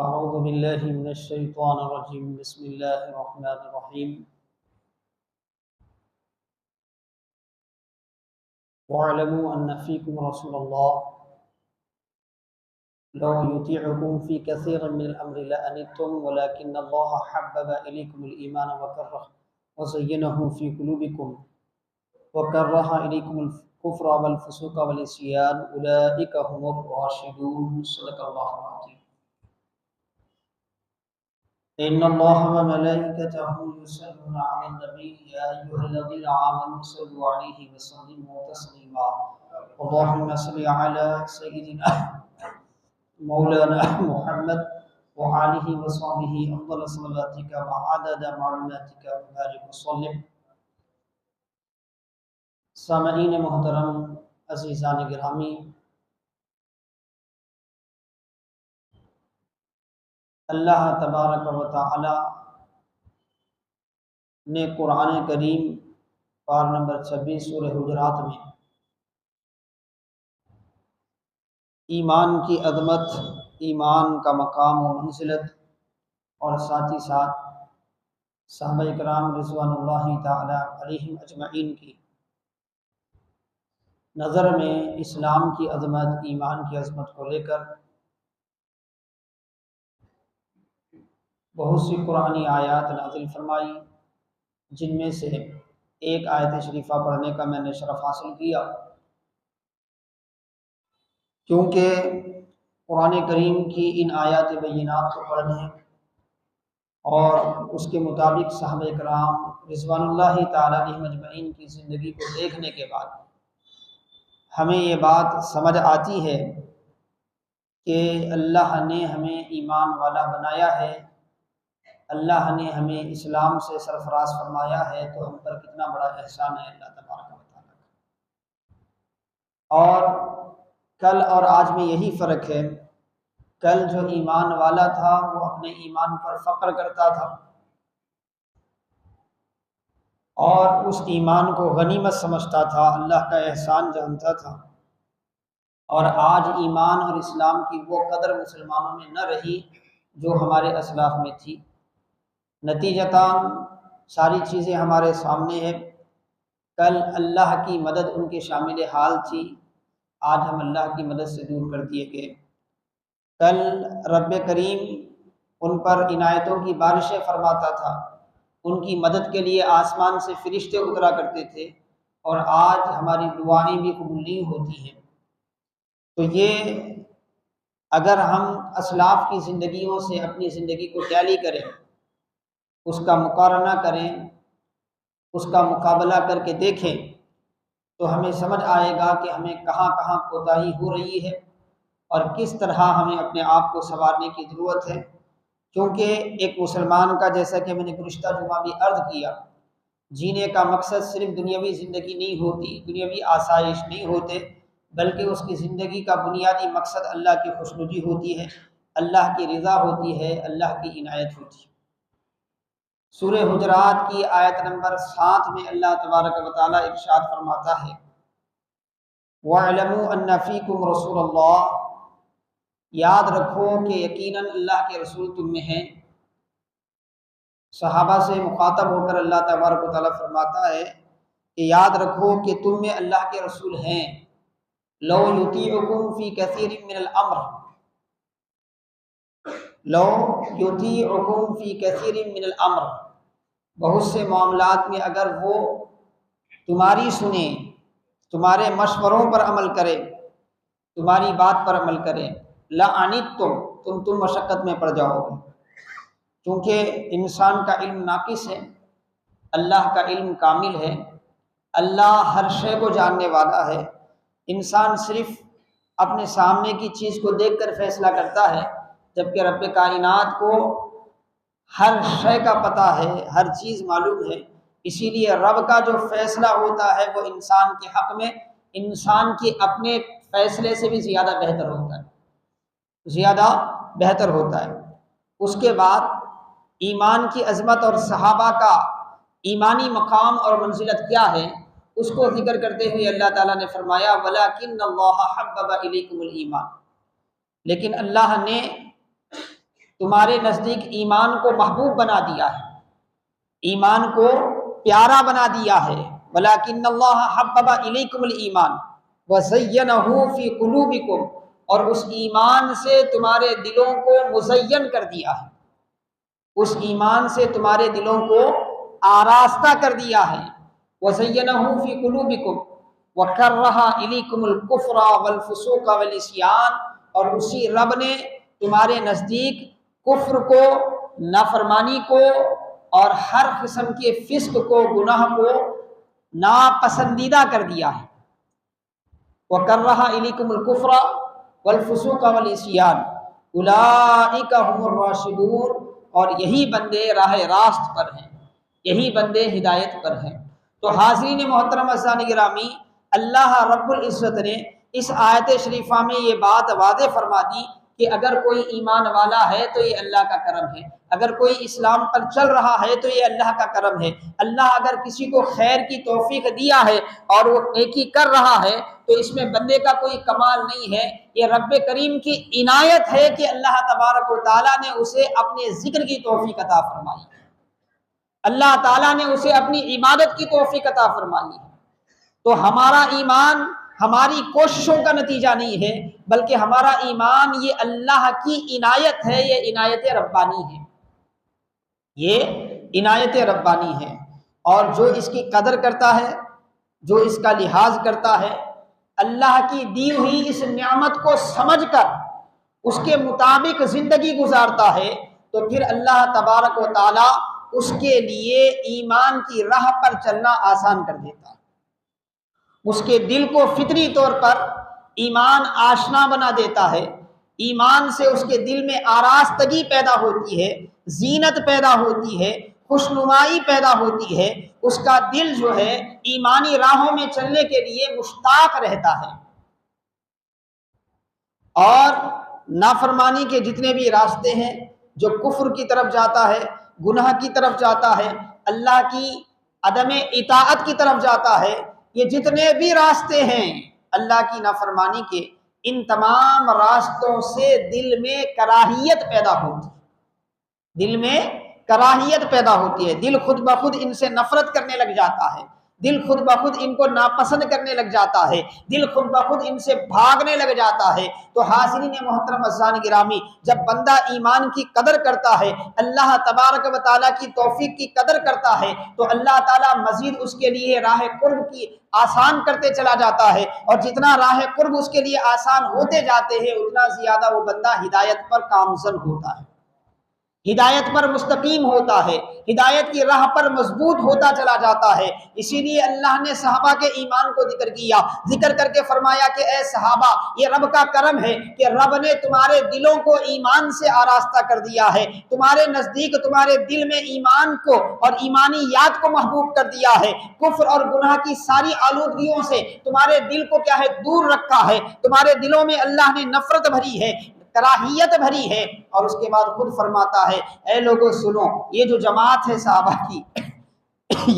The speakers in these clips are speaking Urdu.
أعوذ بالله من الشيطان الرجيم بسم الله الرحمن الرحيم واعلموا أن فيكم رسول الله لو يطيعكم في كثير من الأمر لأنتم ولكن الله حبب إليكم الإيمان وزينه في قلوبكم وكره إليكم الكفر والفسوق والعصيان أولئك هم الراشدون صدق الله العظيم إن الله وملائكته يصلون على النبي يا أيها الذين آمنوا صلوا عليه وسلموا تسليما اللهم صل على سيدنا مولانا محمد وآله وصحبه أفضل صلاتك وعدد معلوماتك وبارك وسلم. سامعین محترم، عزیزان گرامی، اللہ تبارک و تعالی نے قرآن کریم پارہ نمبر 26 سورہ حجرات میں ایمان کی عظمت، ایمان کا مقام و منزلت اور ساتھ ہی ساتھ صحابہ کرام رضوان اللہ تعالی علیہم اجمعین کی نظر میں اسلام کی عظمت، ایمان کی عظمت کو لے کر بہت سی قرآنی آیات نازل فرمائی، جن میں سے ایک آیت شریفہ پڑھنے کا میں نے شرف حاصل کیا، کیونکہ قرآن کریم کی ان آیات بینات کو پڑھنے اور اس کے مطابق صحابہ کرام رضوان اللہ تعالی علیہم اجمعین کی زندگی کو دیکھنے کے بعد ہمیں یہ بات سمجھ آتی ہے کہ اللہ نے ہمیں ایمان والا بنایا ہے، اللہ نے ہمیں اسلام سے سرفراز فرمایا ہے، تو ہم پر کتنا بڑا احسان ہے اللہ تبارک و تعالیٰ کا۔ اور کل اور آج میں یہی فرق ہے، کل جو ایمان والا تھا وہ اپنے ایمان پر فخر کرتا تھا اور اس ایمان کو غنیمت سمجھتا تھا، اللہ کا احسان جانتا تھا، اور آج ایمان اور اسلام کی وہ قدر مسلمانوں میں نہ رہی جو ہمارے اسلاف میں تھی۔ نتیجتاً ساری چیزیں ہمارے سامنے ہیں۔ کل اللہ کی مدد ان کے شامل حال تھی، آج ہم اللہ کی مدد سے دور کر دیے گئے۔ کل رب کریم ان پر عنایتوں کی بارشیں فرماتا تھا، ان کی مدد کے لیے آسمان سے فرشتے اترا کرتے تھے، اور آج ہماری دعائیں بھی قبول نہیں ہوتی ہیں۔ تو یہ اگر ہم اسلاف کی زندگیوں سے اپنی زندگی کو ٹیلی کریں، اس کا مقارنہ کریں، اس کا مقابلہ کر کے دیکھیں، تو ہمیں سمجھ آئے گا کہ ہمیں کہاں کہاں کوتاہی ہو رہی ہے اور کس طرح ہمیں اپنے آپ کو سنوارنے کی ضرورت ہے۔ کیونکہ ایک مسلمان کا، جیسا کہ میں نے گزشتہ جمعہ بھی عرض کیا، جینے کا مقصد صرف دنیاوی زندگی نہیں ہوتی، دنیاوی آسائش نہیں ہوتے، بلکہ اس کی زندگی کا بنیادی مقصد اللہ کی خوشنودی ہوتی ہے، اللہ کی رضا ہوتی ہے، اللہ کی عنایت ہوتی ہے۔ سورہ حجرات کی آیت نمبر 7 میں اللہ تبارک و تعالی ارشاد فرماتا ہے، وَاعْلَمُوا أَنَّ فِيكُمْ رَسُولَ اللَّهِ، یاد رکھو کہ یقیناً اللہ کے رسول تم میں ہیں۔ صحابہ سے مخاطب ہو کر اللہ تبارک و تعالی فرماتا ہے کہ یاد رکھو کہ تم میں اللہ کے رسول ہیں، لَوْ يُطِيعُكُمْ فِي كَثِيرٍ مِّنَ الْأَمْرِ، لو یطیعکم فی کثیر من الامر، بہت سے معاملات میں اگر وہ تمہاری سنیں، تمہارے مشوروں پر عمل کرے، تمہاری بات پر عمل کرے، لعنتم، تم مشقت میں پڑ جاؤ گے۔ کیونکہ انسان کا علم ناقص ہے، اللہ کا علم کامل ہے، اللہ ہر شے کو جاننے والا ہے۔ انسان صرف اپنے سامنے کی چیز کو دیکھ کر فیصلہ کرتا ہے، جبکہ رب کائنات کو ہر شے کا پتہ ہے، ہر چیز معلوم ہے۔ اسی لیے رب کا جو فیصلہ ہوتا ہے وہ انسان کے حق میں انسان کے اپنے فیصلے سے بھی زیادہ بہتر ہوتا ہے، زیادہ بہتر ہوتا ہے۔ اس کے بعد ایمان کی عظمت اور صحابہ کا ایمانی مقام اور منزلت کیا ہے، اس کو ذکر کرتے ہوئے اللہ تعالیٰ نے فرمایا وَلَٰكِنَّ اللَّهَ حَبَّبَ إِلَيْكُمُ الْإِيمَانَ، لیکن اللہ نے تمہارے نزدیک ایمان کو محبوب بنا دیا ہے، ایمان کو پیارا بنا دیا ہے۔ وَلَٰكِنَّ اللَّهَ حَبَّبَ إِلَيْكُمُ الْإِيمَانَ وَزَيَّنَهُ فِي قُلُوبِكُمْ، اور اس ایمان سے تمہارے دلوں کو مزین کر دیا ہے، اس ایمان سے تمہارے دلوں کو آراستہ کر دیا ہے۔ وَزَيَّنَهُ فِي قُلُوبِكُمْ وَكَرَّهَ إِلَيْكُمُ الْكُفْرَ وَالْفُسُوقَ وَالْعِصْيَانَ، اور اسی رب نے تمہارے نزدیک کفر کو، نافرمانی کو، اور ہر قسم کے فسق کو، گناہ کو ناپسندیدہ کر دیا ہے۔ وَكَرَّهَ إِلَيْكُمُ الْكُفْرَ وَالْفُسُوقَ وَالْعِصْيَانَ أُولَٰئِكَ هُمُ الرَّاشِدُونَ، اور یہی بندے راہ راست پر ہیں، یہی بندے ہدایت پر ہیں۔ تو حاضرین محترم عزیزان گرامی، اللہ رب العزت نے اس آیت شریفہ میں یہ بات واضح فرما دی کہ اگر کوئی ایمان والا ہے تو یہ اللہ کا کرم ہے، اگر کوئی اسلام پر چل رہا ہے تو یہ اللہ کا کرم ہے۔ اللہ اگر کسی کو خیر کی توفیق دیا ہے اور وہ نیکی کر رہا ہے تو اس میں بندے کا کوئی کمال نہیں ہے، یہ رب کریم کی عنایت ہے کہ اللہ تبارک و تعالیٰ نے اسے اپنے ذکر کی توفیق عطا فرمائی، اللہ تعالیٰ نے اسے اپنی عبادت کی توفیق عطا فرمائی۔ تو ہمارا ایمان ہماری کوششوں کا نتیجہ نہیں ہے، بلکہ ہمارا ایمان یہ اللہ کی عنایت ہے، یہ عنایت ربانی ہے، یہ عنایت ربانی ہے۔ اور جو اس کی قدر کرتا ہے، جو اس کا لحاظ کرتا ہے، اللہ کی دی ہوئی اس نعمت کو سمجھ کر اس کے مطابق زندگی گزارتا ہے، تو پھر اللہ تبارک و تعالی اس کے لیے ایمان کی راہ پر چلنا آسان کر دیتا ہے، اس کے دل کو فطری طور پر ایمان آشنا بنا دیتا ہے، ایمان سے اس کے دل میں آراستگی پیدا ہوتی ہے، زینت پیدا ہوتی ہے، خوشنمائی پیدا ہوتی ہے، اس کا دل جو ہے ایمانی راہوں میں چلنے کے لیے مشتاق رہتا ہے۔ اور نافرمانی کے جتنے بھی راستے ہیں، جو کفر کی طرف جاتا ہے، گناہ کی طرف جاتا ہے، اللہ کی عدم اطاعت کی طرف جاتا ہے، یہ جتنے بھی راستے ہیں اللہ کی نافرمانی کے، ان تمام راستوں سے دل میں کراہیت پیدا ہوتی ہے، دل میں کراہیت پیدا ہوتی ہے، دل خود بخود ان سے نفرت کرنے لگ جاتا ہے، دل خود بخود ان کو ناپسند کرنے لگ جاتا ہے، دل خود بخود ان سے بھاگنے لگ جاتا ہے۔ تو حاضرین محترم عزیزان گرامی، جب بندہ ایمان کی قدر کرتا ہے، اللہ تبارک و تعالیٰ کی توفیق کی قدر کرتا ہے، تو اللہ تعالیٰ مزید اس کے لیے راہ قرب کی آسان کرتے چلا جاتا ہے، اور جتنا راہ قرب اس کے لیے آسان ہوتے جاتے ہیں اتنا زیادہ وہ بندہ ہدایت پر گامزن ہوتا ہے، ہدایت پر مستقیم ہوتا ہے، ہدایت کی راہ پر مضبوط ہوتا چلا جاتا ہے۔ اسی لیے اللہ نے صحابہ کے ایمان کو ذکر کیا، ذکر کر کے فرمایا کہ اے صحابہ، یہ رب کا کرم ہے کہ رب نے تمہارے دلوں کو ایمان سے آراستہ کر دیا ہے، تمہارے نزدیک تمہارے دل میں ایمان کو اور ایمانیات کو محبوب کر دیا ہے، کفر اور گناہ کی ساری آلودگیوں سے تمہارے دل کو کیا ہے دور رکھا ہے، تمہارے دلوں میں اللہ نے نفرت بھری ہے، کراہیت بھری ہے۔ اور اس کے بعد خود فرماتا ہے اے لوگوں سنو، یہ جو جماعت ہے صحابہ کی،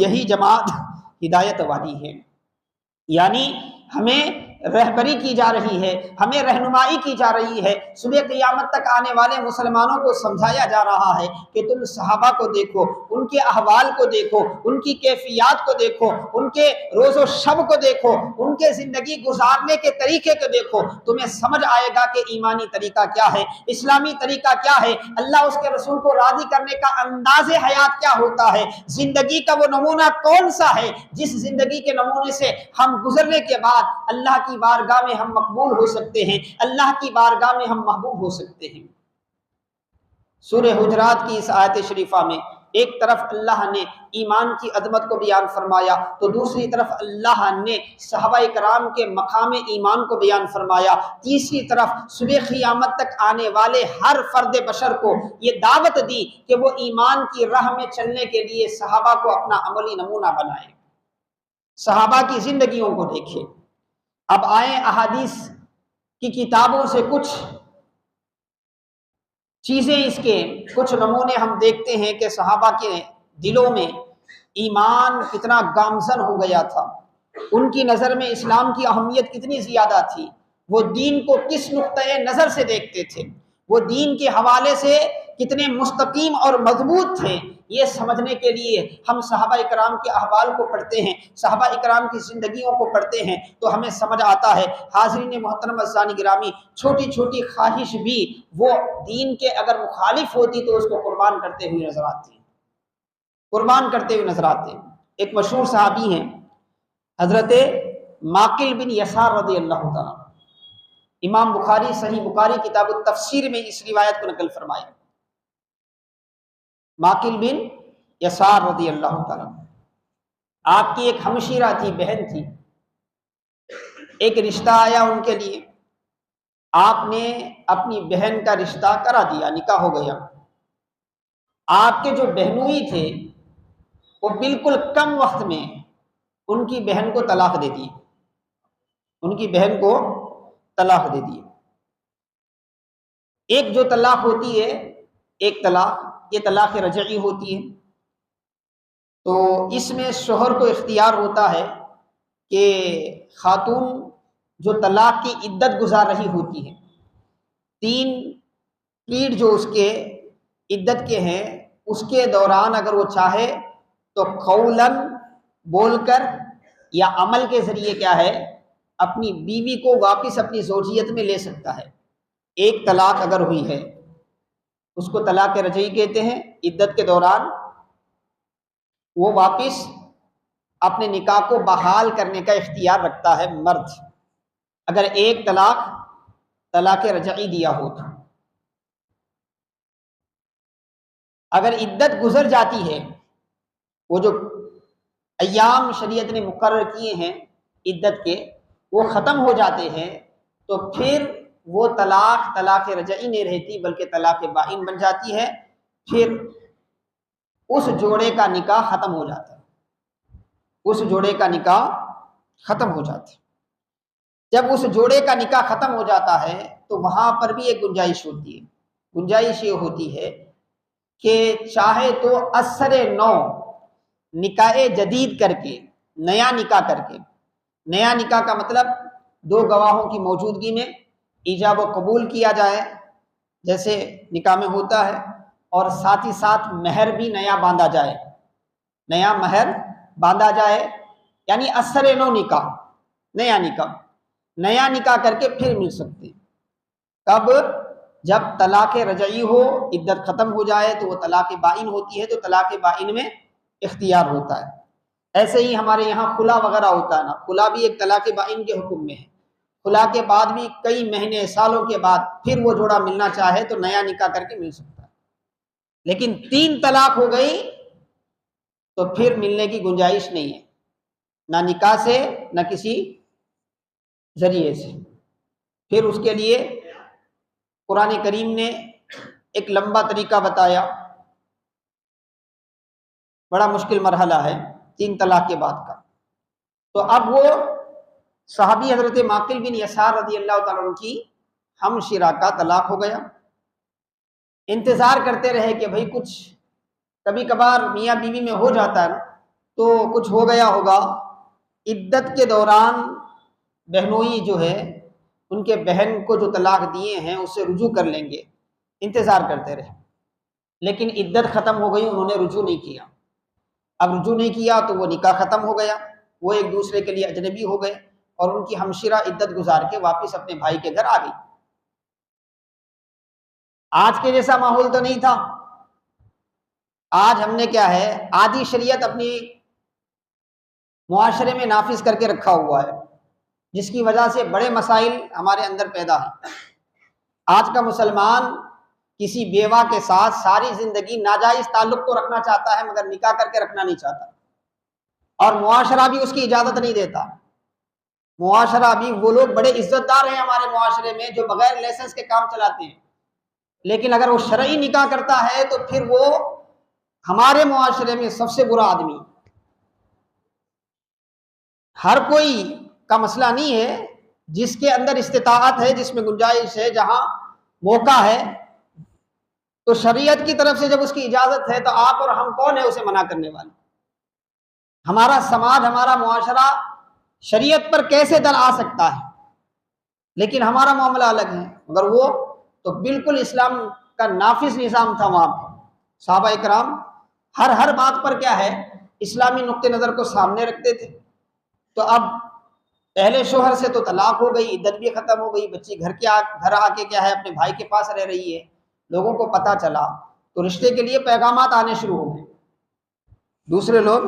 یہی جماعت ہدایت والی ہے، یعنی ہمیں رہبری کی جا رہی ہے، ہمیں رہنمائی کی جا رہی ہے، صبح قیامت تک آنے والے مسلمانوں کو سمجھایا جا رہا ہے کہ تم صحابہ کو دیکھو، ان کے احوال کو دیکھو، ان کی کیفیات کو دیکھو، ان کے روز و شب کو دیکھو، ان کے زندگی گزارنے کے طریقے کو دیکھو، تمہیں سمجھ آئے گا کہ ایمانی طریقہ کیا ہے، اسلامی طریقہ کیا ہے، اللہ اس کے رسول کو راضی کرنے کا انداز حیات کیا ہوتا ہے، زندگی کا وہ نمونہ کون سا ہے جس زندگی کے نمونے سے ہم گزرنے کے بعد اللہ کی بارگاہ میں ہم مقبول ہو سکتے ہیں، اللہ کی بارگاہ میں ہم محبوب ہو سکتے ہیں۔ سورہ حجرات کی اس آیت شریفہ میں ایک طرف اللہ نے ایمان کی عظمت کو بیان فرمایا تو دوسری طرف اللہ نے صحابہ کرام کے مقام ایمان کو بیان فرمایا، تیسری طرف صبح قیامت تک آنے والے ہر فرد بشر کو یہ دعوت دی کہ وہ ایمان کی راہ میں چلنے کے لیے صحابہ کو اپنا عملی نمونہ بنائے، صحابہ کی زندگیوں کو دیکھے۔ اب آئیں احادیث کی کتابوں سے کچھ چیزیں، اس کے کچھ نمونے ہم دیکھتے ہیں کہ صحابہ کے دلوں میں ایمان کتنا گامزن ہو گیا تھا، ان کی نظر میں اسلام کی اہمیت کتنی زیادہ تھی، وہ دین کو کس نقطۂ نظر سے دیکھتے تھے، وہ دین کے حوالے سے کتنے مستقیم اور مضبوط تھے، یہ سمجھنے کے لیے ہم صحابہ اکرام کے احوال کو پڑھتے ہیں، صحابہ اکرام کی زندگیوں کو پڑھتے ہیں تو ہمیں سمجھ آتا ہے۔ حاضرین محترم عزیزان گرامی، چھوٹی چھوٹی خواہش بھی وہ دین کے اگر مخالف ہوتی تو اس کو قربان کرتے ہوئے نظر آتے ہیں، قربان کرتے ہوئے نظر آتے ہیں۔ ایک مشہور صحابی ہیں حضرت ماقل بن یسار رضی اللہ تعالیٰ، امام بخاری صحیح بخاری کتاب التفسیر میں اس روایت کو نقل فرمائے۔ ماقل بن یسار رضی اللہ تعالیٰ، آپ کی ایک ہمشیرہ تھی، بہن تھی، ایک رشتہ آیا ان کے لیے، آپ نے اپنی بہن کا رشتہ کرا دیا، نکاح ہو گیا۔ آپ کے جو بہنوئی تھے وہ بالکل کم وقت میں ان کی بہن کو طلاق دے دی، ان کی بہن کو طلاق دے دی۔ ایک جو طلاق ہوتی ہے، ایک طلاق یہ طلاق رجعی ہوتی ہے، تو اس میں شوہر کو اختیار ہوتا ہے کہ خاتون جو طلاق کی عدت گزار رہی ہوتی ہے، 3 پیریڈ جو اس کے عدت کے ہیں، اس کے دوران اگر وہ چاہے تو قولاً بول کر یا عمل کے ذریعے کیا ہے اپنی بیوی کو واپس اپنی زوجیت میں لے سکتا ہے۔ ایک طلاق اگر ہوئی ہے اس کو طلاق رجعی کہتے ہیں، عدت کے دوران وہ واپس اپنے نکاح کو بحال کرنے کا اختیار رکھتا ہے مرد، اگر ایک طلاق رجعی دیا ہو تو۔ اگر عدت گزر جاتی ہے، وہ جو ایام شریعت نے مقرر کیے ہیں عدت کے وہ ختم ہو جاتے ہیں، تو پھر وہ طلاق رجعی نہیں رہتی بلکہ طلاق بائن بن جاتی ہے، پھر اس جوڑے کا نکاح ختم ہو جاتا ہے، اس جوڑے کا نکاح ختم ہو جاتا ہے۔ جب اس جوڑے کا نکاح ختم ہو جاتا ہے تو وہاں پر بھی ایک گنجائش ہوتی ہے، گنجائش یہ ہوتی ہے کہ چاہے تو اثر نو نکاح جدید کر کے، نیا نکاح کر کے، نیا نکاح کا مطلب 2 گواہوں کی موجودگی میں ایجاب و قبول کیا جائے جیسے نکاح میں ہوتا ہے، اور ساتھ ہی ساتھ مہر بھی نیا باندھا جائے، نیا مہر باندھا جائے، یعنی اثر نو نکاح، نیا نکاح کر کے پھر مل سکتے ہیں۔ کب؟ جب طلاق رجعی ہو، عدت ختم ہو جائے تو وہ طلاق بائن ہوتی ہے، تو طلاق بائن میں اختیار ہوتا ہے۔ ایسے ہی ہمارے یہاں خلا وغیرہ ہوتا ہے نا، خلا بھی ایک طلاق بائن کے حکم میں ہے۔ خلا کے بعد بھی کئی مہینے سالوں کے بعد پھر وہ جوڑا ملنا چاہے تو نیا نکاح کر کے مل سکتا ہے، لیکن 3 طلاق ہو گئی تو پھر ملنے کی گنجائش نہیں ہے، نہ نکاح سے نہ کسی ذریعے سے۔ پھر اس کے لیے قرآن کریم نے ایک لمبا طریقہ بتایا، بڑا مشکل مرحلہ ہے 3 طلاق کے بعد کا۔ تو اب وہ صحابی حضرت ماقل بن یسار رضی اللہ تعالیٰ عنہ کی ہمشیرہ کا طلاق ہو گیا۔ انتظار کرتے رہے کہ بھئی کچھ کبھی کبھار میاں بیوی میں ہو جاتا ہے نا، تو کچھ ہو گیا ہوگا، عدت کے دوران بہنوئی جو ہے ان کے بہن کو جو طلاق دیے ہیں اس سے رجوع کر لیں گے، انتظار کرتے رہے، لیکن عدت ختم ہو گئی، انہوں نے رجوع نہیں کیا۔ اب رجوع نہیں کیا تو وہ نکاح ختم ہو گیا، وہ ایک دوسرے کے لیے اجنبی ہو گئے، اور ان کی ہمشیرہ عدت گزار کے واپس اپنے بھائی کے گھر آ گئی۔ آج کے جیسا ماحول تو نہیں تھا، آج ہم نے کیا ہے آدھی شریعت اپنی معاشرے میں نافذ کر کے رکھا ہوا ہے، جس کی وجہ سے بڑے مسائل ہمارے اندر پیدا ہیں۔ آج کا مسلمان کسی بیوہ کے ساتھ ساری زندگی ناجائز تعلق تو رکھنا چاہتا ہے مگر نکاح کر کے رکھنا نہیں چاہتا، اور معاشرہ بھی اس کی اجازت نہیں دیتا۔ معاشرہ بھی، وہ لوگ بڑے عزت دار ہیں ہمارے معاشرے میں جو بغیر لائسنس کے کام چلاتے ہیں، لیکن اگر وہ شرعی نکاح کرتا ہے تو پھر وہ ہمارے معاشرے میں سب سے برا آدمی۔ ہر کوئی کا مسئلہ نہیں ہے، جس کے اندر استطاعت ہے، جس میں گنجائش ہے، جہاں موقع ہے، تو شریعت کی طرف سے جب اس کی اجازت ہے تو آپ اور ہم کون ہیں اسے منع کرنے والے؟ ہمارا سماج، ہمارا معاشرہ شریعت پر کیسے در آ سکتا ہے؟ لیکن ہمارا معاملہ الگ ہے، مگر وہ تو بالکل اسلام کا نافذ نظام تھا وہاں پر۔ صحابہ اکرام ہر بات پر کیا ہے اسلامی نقطہ نظر کو سامنے رکھتے تھے۔ تو اب پہلے شوہر سے تو طلاق ہو گئی، عدت بھی ختم ہو گئی، بچی گھر آ کے کیا ہے اپنے بھائی کے پاس رہ رہی ہے، لوگوں کو پتہ چلا تو رشتے کے لیے پیغامات آنے شروع ہو گئے، دوسرے لوگ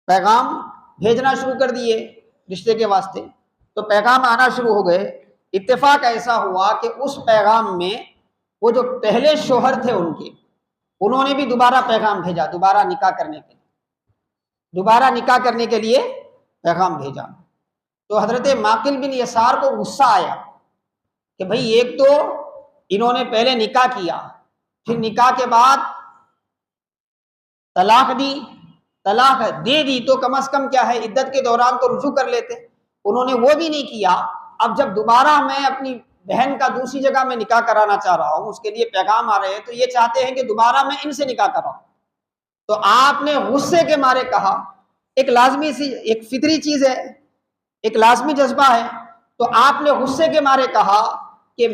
پیغام بھیجنا شروع کر دیے رشتے کے واسطے، تو پیغام آنا شروع ہو گئے۔ اتفاق ایسا ہوا کہ اس پیغام میں وہ جو پہلے شوہر تھے انہوں نے بھی دوبارہ پیغام بھیجا، دوبارہ نکاح کرنے کے لیے پیغام بھیجا۔ تو حضرت معقل بن یسار کو غصہ آیا کہ بھئی ایک تو انہوں نے پہلے نکاح کیا، پھر نکاح کے بعد طلاق دے دی تو کم از کم کیا ہے عدت کے دوران تو رجوع کر لیتے، انہوں نے وہ بھی نہیں کیا۔ اب جب دوبارہ میں اپنی بہن کا دوسری جگہ میں نکاح کرانا چاہ رہا ہوں، اس کے لیے پیغام آ رہے ہیں، تو یہ چاہتے ہیں کہ دوبارہ میں ان سے نکاح کراؤں۔ تو آپ نے غصے کے مارے کہا، ایک لازمی سی ایک فطری چیز ہے، ایک لازمی جذبہ ہے، تو آپ نے غصے کے مارے کہا کہ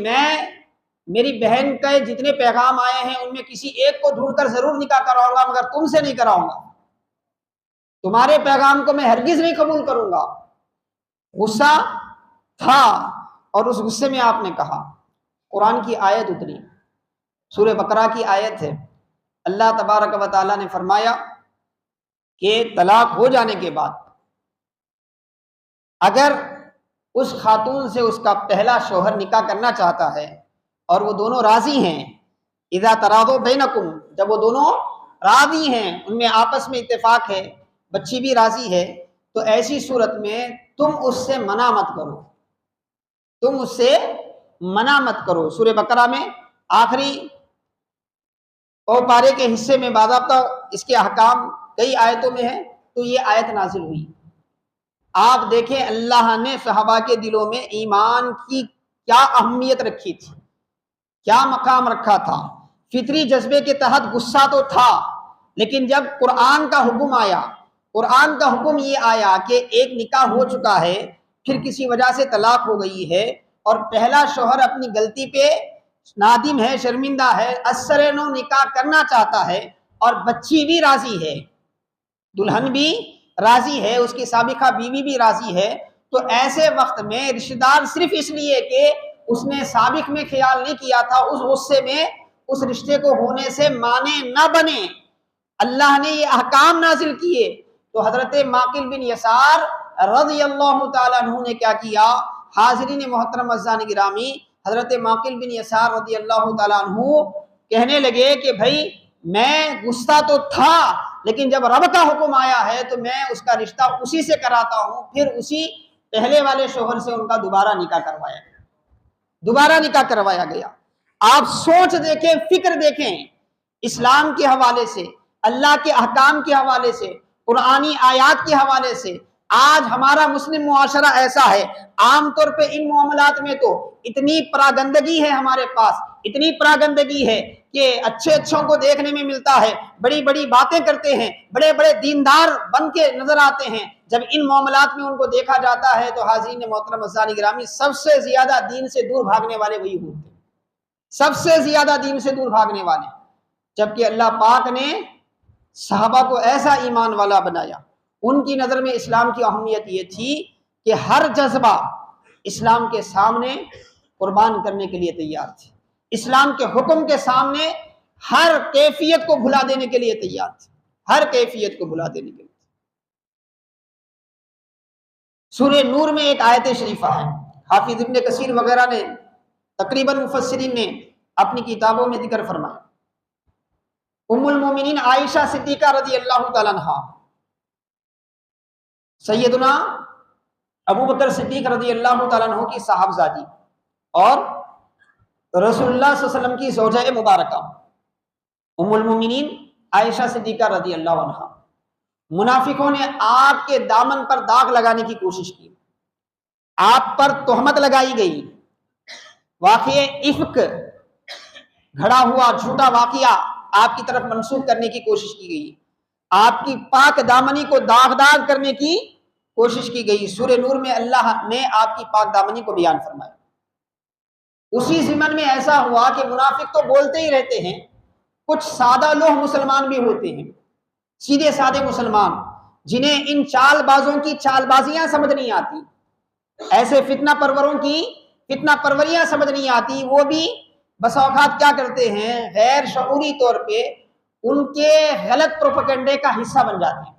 میری بہن کے جتنے پیغام آئے ہیں ان میں کسی ایک کو ڈھونڈ کر ضرور نکاح کراؤں گا، مگر تم سے نہیں کراؤں گا، تمہارے پیغام کو میں ہرگز نہیں قبول کروں گا۔ غصہ تھا، اور اس غصے میں آپ نے کہا، قرآن کی آیت اتری، سورہ بقرہ کی آیت ہے، اللہ تبارک و تعالیٰ نے فرمایا کہ طلاق ہو جانے کے بعد اگر اس خاتون سے اس کا پہلا شوہر نکاح کرنا چاہتا ہے اور وہ دونوں راضی ہیں، اذا تراضوا بینکم، جب وہ دونوں راضی ہیں، ان میں آپس میں اتفاق ہے، بچی بھی راضی ہے، تو ایسی صورت میں تم اس سے منع مت کرو۔ سورہ بقرہ میں آخری پارے کے حصے میں باضابطہ اس کے احکام کئی آیتوں میں ہیں، تو یہ آیت نازل ہوئی۔ آپ دیکھیں اللہ نے صحابہ کے دلوں میں ایمان کی کیا اہمیت رکھی تھی، کیا مقام رکھا تھا۔ فطری جذبے کے تحت غصہ تو تھا، لیکن جب قرآن کا حکم یہ آیا کہ ایک نکاح ہو چکا ہے، پھر کسی وجہ سے طلاق ہو گئی ہے، اور پہلا شوہر اپنی غلطی پہ نادم ہے، شرمندہ ہے، اثر نو نکاح کرنا چاہتا ہے، اور بچی بھی راضی ہے، دلہن بھی راضی ہے، اس کی سابقہ بیوی بھی راضی ہے، تو ایسے وقت میں رشتہ دار صرف اس لیے کہ اس نے سابق میں خیال نہیں کیا تھا، اس غصے میں اس رشتے کو ہونے سے مانے نہ بنے۔ اللہ نے یہ احکام نازل کیے، تو حضرت معقل بن یسار رضی اللہ تعالیٰ عنہ نے کیا کیا؟ حاضرین محترم عزیزان گرامی، حضرت معقل بن یسار رضی اللہ تعالیٰ عنہ کہنے لگے کہ بھائی میں غصہ تو تھا، لیکن جب رب کا حکم آیا ہے تو میں اس کا رشتہ اسی سے کراتا ہوں۔ پھر اسی پہلے والے شوہر سے ان کا دوبارہ نکاح کروایا گیا۔ آپ سوچ دیکھیں، فکر دیکھیں، اسلام کے حوالے سے، اللہ کے احکام کے حوالے سے، قرآنی آیات کے حوالے سے آج ہمارا مسلم معاشرہ ایسا ہے۔ عام طور پہ ان معاملات میں تو اتنی پراگندگی ہے، ہمارے پاس اتنی پراگندگی ہے کہ اچھوں کو دیکھنے میں ملتا ہے، بڑی بڑی باتیں کرتے ہیں، بڑے بڑے دیندار بن کے نظر آتے ہیں، جب ان معاملات میں ان کو دیکھا جاتا ہے تو حاضرین محترم عزیزان گرامی سب سے زیادہ دین سے دور بھاگنے والے وہی ہوتے ہیں، سب سے زیادہ دین سے دور بھاگنے والے، جبکہ اللہ پاک نے صحابہ کو ایسا ایمان والا بنایا۔ ان کی نظر میں اسلام کی اہمیت یہ تھی کہ ہر جذبہ اسلام کے سامنے قربان کرنے کے لیے تیار تھے، اسلام کے حکم کے سامنے ہر کیفیت کو بھلا دینے کے لیے تیار تھے، ہر کیفیت کو بھلا دینے کے لیے۔ سورہ نور میں ایک آیت شریفہ ہے، حافظ ابن کثیر وغیرہ نے تقریباً مفسرین نے اپنی کتابوں میں ذکر فرمایا۔ ام المومنین عائشہ صدیقہ رضی اللہ تعالیٰ عنہا، سیدنا ابو بکر صدیق رضی اللہ تعالیٰ عنہ کی صاحبزادی اور رسول اللہ صلی اللہ علیہ وسلم کی زوجہ مبارکہ ام المومنین عائشہ صدیقہ رضی اللہ عنہا، منافقوں نے آپ کے دامن پر داغ لگانے کی کوشش کی، آپ پر تہمت لگائی گئی، واقعہ افک گھڑا ہوا جھوٹا واقعہ آپ کی طرف منسوب کرنے کی کوشش کی گئی، آپ کی پاک دامنی کو داغدار کرنے کی کوشش کی گئی۔ سورہ نور میں اللہ نے آپ کی پاک دامنی کو بیان فرمایا۔ اسی ضمن میں ایسا ہوا کہ منافق تو بولتے ہی رہتے ہیں، کچھ سادہ لوگ مسلمان بھی ہوتے ہیں، سیدھے سادے مسلمان، جنہیں ان چال بازوں کی چال بازیاں سمجھ نہیں آتی، ایسے فتنہ پروروں کی فتنہ پروریاں سمجھ نہیں آتی، وہ بھی بس اوقات کیا کرتے ہیں، غیر شعوری طور پہ ان کے غلط پروپیگنڈے کا حصہ بن جاتے ہیں۔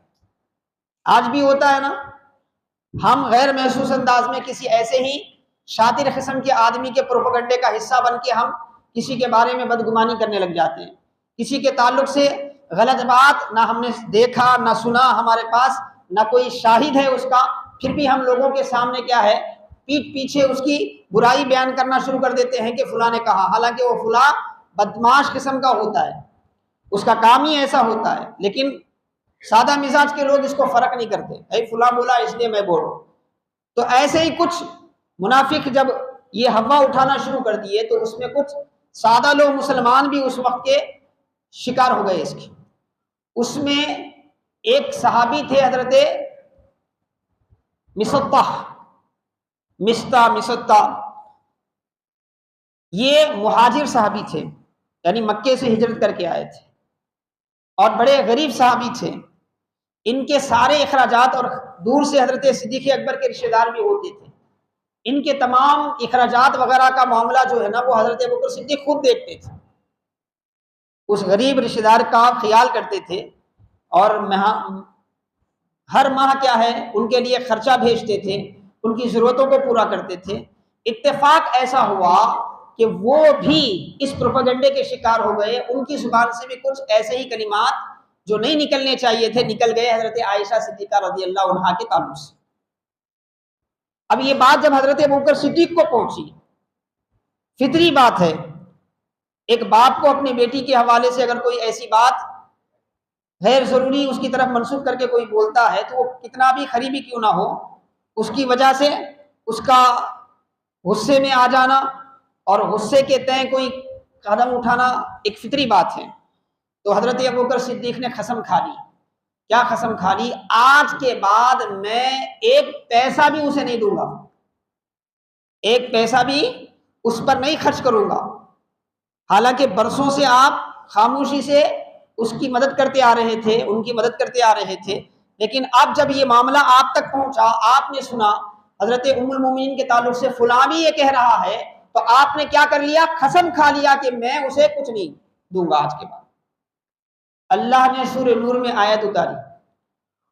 آج بھی ہوتا ہے نا، ہم غیر محسوس انداز میں کسی ایسے ہی شاطر قسم کے آدمی کے پروپیگنڈے کا حصہ بن کے ہم کسی کے بارے میں بدگمانی کرنے لگ جاتے ہیں، کسی کے تعلق سے غلط بات نہ ہم نے دیکھا نہ سنا، ہمارے پاس نہ کوئی شاہد ہے اس کا، پھر بھی ہم لوگوں کے سامنے کیا ہے، پیٹھ پیچھے اس کی برائی بیان کرنا شروع کر دیتے ہیں کہ فلاں نے کہا، حالانکہ وہ فلاں بدماش قسم کا ہوتا ہے، اس کا کام ہی ایسا ہوتا ہے، لیکن سادہ مزاج کے لوگ اس کو فرق نہیں کرتے، اے فلاں بولا اس لیے میں بولوں۔ تو ایسے ہی کچھ منافق جب یہ ہوا اٹھانا شروع کر دیے تو اس میں کچھ سادہ لوگ مسلمان بھی اس وقت کے شکار ہو گئے اس کی۔ اس میں ایک صحابی تھے حضرت مصطح، یہ مہاجر صحابی تھے، یعنی مکے سے ہجرت کر کے آئے تھے اور بڑے غریب صحابی تھے، ان کے سارے اخراجات، اور دور سے حضرت صدیق اکبر کے رشتہ دار بھی ہوتے تھے، ان کے تمام اخراجات وغیرہ کا معاملہ جو ہے نا وہ حضرت ابوبکر صدیق خود دیکھتے تھے، اس غریب رشتہ دار کا خیال کرتے تھے، اور ہر ماہ کیا ہے ان کے لیے خرچہ بھیجتے تھے، ان کی ضرورتوں کو پورا کرتے تھے۔ اتفاق ایسا ہوا کہ وہ بھی اس پروپیگنڈے کے شکار ہو گئے، ان کی زبان سے بھی کچھ ایسے ہی کلمات جو نہیں نکلنے چاہیے تھے نکل گئے حضرت عائشہ صدیقہ رضی اللہ عنہا کے تعلق سے۔ اب یہ بات جب حضرت ابوبکر صدیق کو پہنچی، فطری بات ہے، ایک باپ کو اپنی بیٹی کے حوالے سے اگر کوئی ایسی بات غیر ضروری اس کی طرف منسوخ کر کے کوئی بولتا ہے تو وہ کتنا بھی قریبی کیوں نہ ہو، اس کی وجہ سے اس کا غصے میں آ جانا اور غصے کے تئیں کوئی قدم اٹھانا ایک فطری بات ہے۔ تو حضرت ابوبکر صدیق نے قسم کھا لی، کیا قسم کھا لی، آج کے بعد میں ایک پیسہ بھی اسے نہیں دوں گا، ایک پیسہ بھی اس پر نہیں خرچ کروں گا۔ حالانکہ برسوں سے آپ خاموشی سے اس کی مدد کرتے آ رہے تھے، ان کی مدد کرتے آ رہے تھے، لیکن اب جب یہ معاملہ آپ تک پہنچا، آپ نے سنا حضرت ام المومنین کے تعلق سے فلاں بھی یہ کہہ رہا ہے، تو آپ نے کیا کر لیا، قسم کھا لیا کہ میں اسے کچھ نہیں دوں گا آج کے بعد۔ اللہ نے سورہ نور میں آیت اتاری،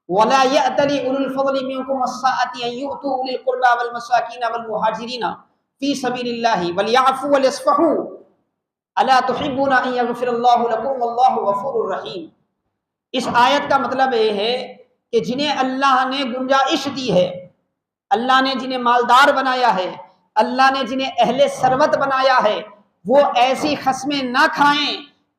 وَلَا يَأْتَلِ أُولُو الْفَضْلِ مِنْكُمْ وَالسَّعَةِ أَنْ يُؤْتُوا أُولِي الْقُرْبَى وَالْمَسَاكِينَ وَالْمُهَاجِرِينَ فِي سَبِيلِ اللَّهِ وَلْيَعْفُوا وَلْيَصْفَحُوا أَلَا تُحِبُّونَ أَنْ يَغْفِرَ اللَّهُ لَكُمْ وَاللَّهُ غَفُورٌ رَحِيمٌ۔ اس آیت کا مطلب یہ ہے کہ جنہیں اللہ نے گنجائش دی ہے، اللہ نے جنہیں مالدار بنایا ہے، اللہ نے جنہیں اہل ثروت بنایا ہے، وہ ایسی قسمیں نہ کھائیں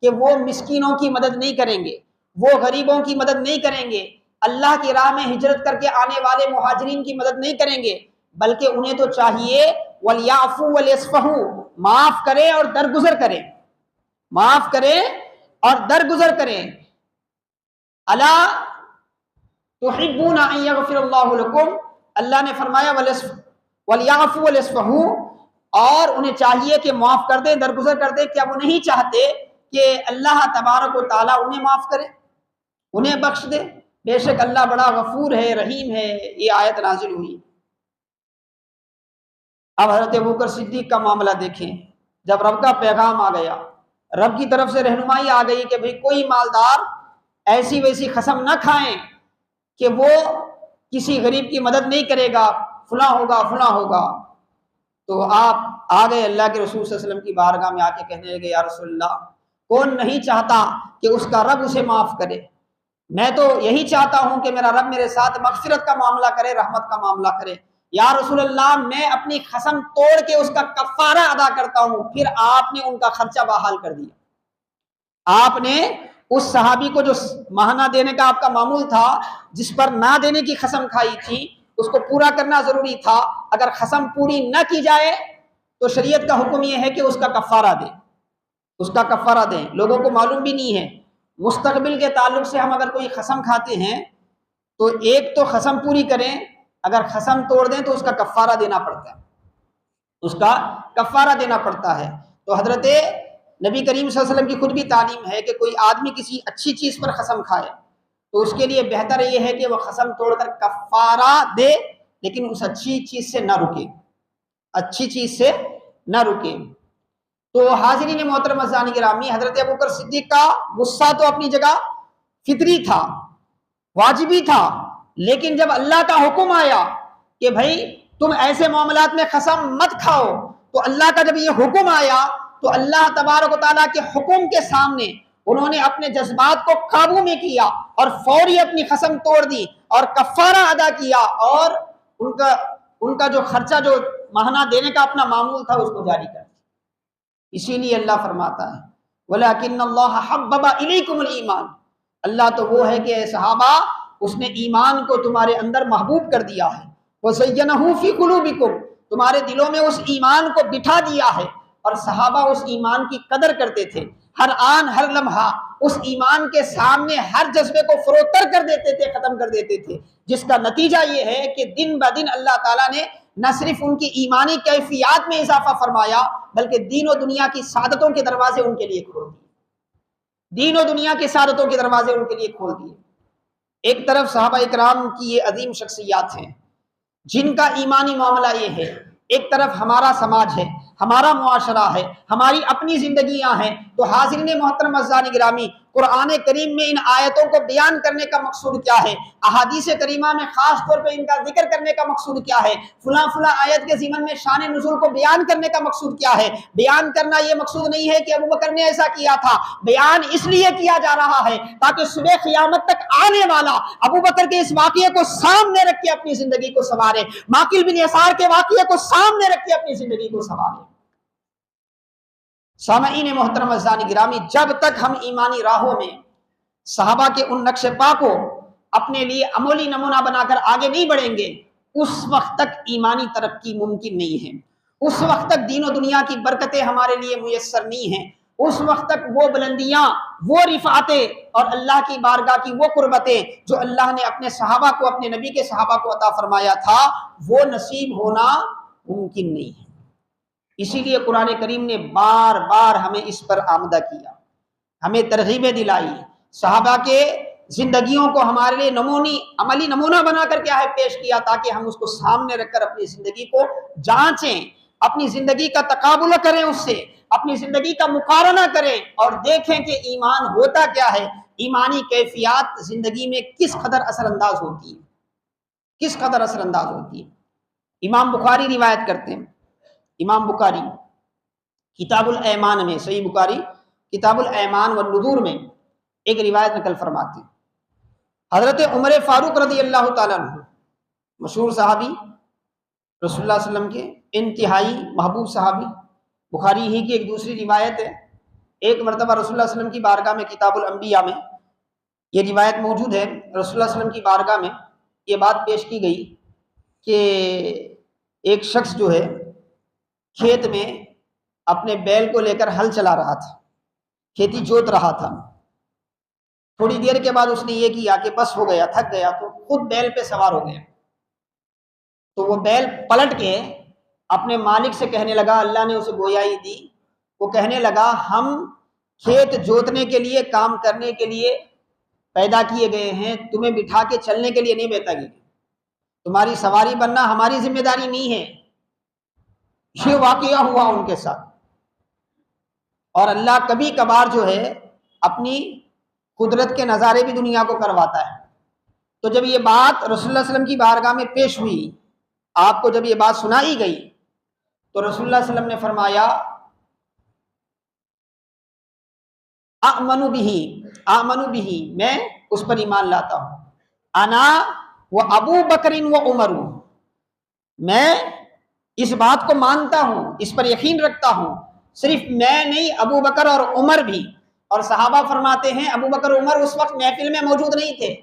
کہ وہ مسکینوں کی مدد نہیں کریں گے، وہ غریبوں کی مدد نہیں کریں گے، اللہ کی راہ میں ہجرت کر کے آنے والے مہاجرین کی مدد نہیں کریں گے، بلکہ انہیں تو چاہیے وَلْيَعْفُوا وَلْيَصْفَحُوا، معاف کریں اور درگزر کریں، معاف کریں اور درگزر کریں۔ الا تحبون ان یغفر اللہ لکم، اللہ نے فرمایا وَلْيَعْفُوا وَلْيَصْفَحُوا، اور انہیں چاہیے کہ معاف کر دیں، درگزر کر دیں۔ کیا وہ نہیں چاہتے کہ اللہ تبارک و تعالیٰ انہیں معاف کرے، انہیں بخش دے؟ بے شک اللہ بڑا غفور ہے، رحیم ہے۔ یہ آیت نازل ہوئی۔ اب حضرت ابوبکر صدیق کا معاملہ دیکھیں، جب رب کا پیغام آ گیا، رب کی طرف سے رہنمائی آ گئی کہ بھئی کوئی مالدار ایسی ویسی قسم نہ کھائیں کہ وہ کسی غریب کی مدد نہیں کرے گا، فلاں ہوگا فلاں ہوگا، تو آپ آ گئے اللہ کے رسول صلی اللہ علیہ وسلم کی بارگاہ میں، آ کے کہنے لگے، یا رسول اللہ، کون نہیں چاہتا کہ اس کا رب اسے معاف کرے؟ میں تو یہی چاہتا ہوں کہ میرا رب میرے ساتھ مغفرت کا معاملہ کرے، رحمت کا معاملہ کرے۔ یا رسول اللہ، میں اپنی قسم توڑ کے اس کا کفارہ ادا کرتا ہوں۔ پھر آپ نے ان کا خرچہ بحال کر دیا، آپ نے اس صحابی کو جو ماہانہ دینے کا آپ کا معمول تھا، جس پر نہ دینے کی قسم کھائی تھی، اس کو پورا کرنا ضروری تھا۔ اگر قسم پوری نہ کی جائے تو شریعت کا حکم یہ ہے کہ اس کا کفارہ دیں، اس کا کفارہ دیں۔ لوگوں کو معلوم بھی نہیں ہے، مستقبل کے تعلق سے ہم اگر کوئی قسم کھاتے ہیں تو ایک تو قسم پوری کریں، اگر قسم توڑ دیں تو اس کا کفارہ دینا پڑتا ہے۔ اس کا کفارہ دینا پڑتا ہے۔ تو حضرت نبی کریم صلی اللہ علیہ وسلم کی خود بھی تعلیم ہے کہ کوئی آدمی کسی اچھی چیز پر قسم کھائے تو اس کے لیے بہتر یہ ہے کہ وہ قسم توڑ کر کفارہ دے، لیکن اس اچھی چیز سے نہ رکے، اچھی چیز سے نہ رکے۔ تو حاضرین محترم عزیزان گرامی، حضرت ابوبکر صدیق کا غصہ تو اپنی جگہ فطری تھا، واجبی تھا، لیکن جب اللہ کا حکم آیا کہ بھائی تم ایسے معاملات میں قسم مت کھاؤ، تو اللہ کا جب یہ حکم آیا تو اللہ تبارک و تعالیٰ کے حکم کے سامنے انہوں نے اپنے جذبات کو قابو میں کیا اور فوری اپنی قسم توڑ دی اور کفارہ ادا کیا، اور ان کا جو خرچہ جو ماہانہ دینے کا اپنا معمول تھا اس کو جاری کر دیا۔ اسی لیے اللہ فرماتا ہے وَلَكِنَّ اللَّهَ حَبَّبَ إِلَيْكُمُ الْإِيمَانَ، اللہ تو وہ ہے کہ اے صحابہ اس نے ایمان کو تمہارے اندر محبوب کر دیا ہے، وَزَيَّنَهُ فِي قُلُوبِكُمْ، تمہارے دلوں میں اس ایمان کو بٹھا دیا ہے۔ اور صحابہ اس ایمان کی قدر کرتے تھے، ہر آن ہر لمحہ اس ایمان کے سامنے ہر جذبے کو فروتر کر دیتے تھے، ختم کر دیتے تھے، جس کا نتیجہ یہ ہے کہ دن بہ دن اللہ تعالیٰ نے نہ صرف ان کی ایمانی کیفیات میں اضافہ فرمایا بلکہ دین و دنیا کی سعادتوں کے دروازے ان کے لیے کھول دیے، دین و دنیا کے سعادتوں کے دروازے ان کے لیے کھول دیے۔ ایک طرف صحابہ اکرام کی یہ عظیم شخصیات ہیں جن کا ایمانی معاملہ یہ ہے، ایک طرف ہمارا سماج ہے، ہمارا معاشرہ ہے، ہماری اپنی زندگیاں ہیں۔ تو حاضرین محترم عزیزان گرامی، قرآن کریم میں ان آیتوں کو بیان کرنے کا مقصود کیا ہے؟ احادیث کریمہ میں خاص طور پہ ان کا ذکر کرنے کا مقصود کیا ہے؟ فلاں فلاں آیت کے ضمن میں شان نزول کو بیان کرنے کا مقصود کیا ہے؟ بیان کرنا یہ مقصود نہیں ہے کہ ابوبکر نے ایسا کیا تھا، بیان اس لیے کیا جا رہا ہے تاکہ صبح قیامت تک آنے والا ابوبکر کے اس واقعے کو سامنے رکھ کے اپنی زندگی کو سنوارے، ماقل بن یسار کے واقعے کو سامنے رکھ کے اپنی زندگی کو سنوارے۔ سامعین محترم عزیزان گرامی، جب تک ہم ایمانی راہوں میں صحابہ کے ان نقش پا کو اپنے لیے عملی نمونہ بنا کر آگے نہیں بڑھیں گے، اس وقت تک ایمانی ترقی ممکن نہیں ہے، اس وقت تک دین و دنیا کی برکتیں ہمارے لیے میسر نہیں ہیں، اس وقت تک وہ بلندیاں، وہ رفعتیں اور اللہ کی بارگاہ کی وہ قربتیں جو اللہ نے اپنے صحابہ کو، اپنے نبی کے صحابہ کو عطا فرمایا تھا، وہ نصیب ہونا ممکن نہیں ہے۔ اسی لیے قرآن کریم نے بار بار ہمیں اس پر آمدہ کیا، ہمیں ترغیبیں دلائی، صحابہ کے زندگیوں کو ہمارے لیے عملی نمونہ بنا کر کیا ہے پیش کیا، تاکہ ہم اس کو سامنے رکھ کر اپنی زندگی کو جانچیں، اپنی زندگی کا تقابل کریں، اس سے اپنی زندگی کا مقارنہ کریں اور دیکھیں کہ ایمان ہوتا کیا ہے، ایمانی کیفیات زندگی میں کس قدر اثر انداز ہوتی ہے، کس قدر اثر انداز ہوتی ہے۔ امام بخاری روایت کرتے ہیں، امام بخاری کتاب الایمان میں، صحیح بخاری کتاب الایمان والنذور میں ایک روایت نقل فرماتے ہیں، حضرت عمر فاروق رضی اللہ تعالیٰ عنہ، مشہور صحابی، رسول اللہ صلی اللہ علیہ وسلم کے انتہائی محبوب صحابی، بخاری ہی کی ایک دوسری روایت ہے، ایک مرتبہ رسول اللہ صلی اللہ علیہ وسلم کی بارگاہ میں کتاب الانبیاء میں یہ روایت موجود ہے، رسول اللہ صلی اللہ علیہ وسلم کی بارگاہ میں یہ بات پیش کی گئی کہ ایک شخص جو ہے کھیت میں اپنے بیل کو لے کر ہل چلا رہا تھا، کھیتی جوت رہا تھا، تھوڑی دیر کے بعد اس نے یہ کیا کہ بس ہو گیا، تھک گیا، تو خود بیل پہ سوار ہو گیا، تو وہ بیل پلٹ کے اپنے مالک سے کہنے لگا، اللہ نے اسے گویائی دی، وہ کہنے لگا ہم کھیت جوتنے کے لیے، کام کرنے کے لیے پیدا کیے گئے ہیں، تمہیں بٹھا کے چلنے کے لیے نہیں پیدا کیے، تمہاری سواری بننا ہماری ذمہ داری نہیں ہے۔ یہ واقعہ ہوا ان کے ساتھ، اور اللہ کبھی کبھار جو ہے اپنی قدرت کے نظارے بھی دنیا کو کرواتا ہے۔ تو جب یہ بات رسول اللہ صلی اللہ علیہ وسلم کی بارگاہ میں پیش ہوئی، آپ کو جب یہ بات سنائی گئی تو رسول اللہ صلی اللہ علیہ وسلم نے فرمایا آمنو بہی، میں اس پر ایمان لاتا ہوں، انا و ابو بکر و عمر، میں اس بات کو مانتا ہوں، اس پر یقین رکھتا ہوں، صرف میں نہیں، ابو بکر اور عمر بھی۔ اور صحابہ فرماتے ہیں ابو بکر عمر اس وقت محفل میں موجود نہیں تھے،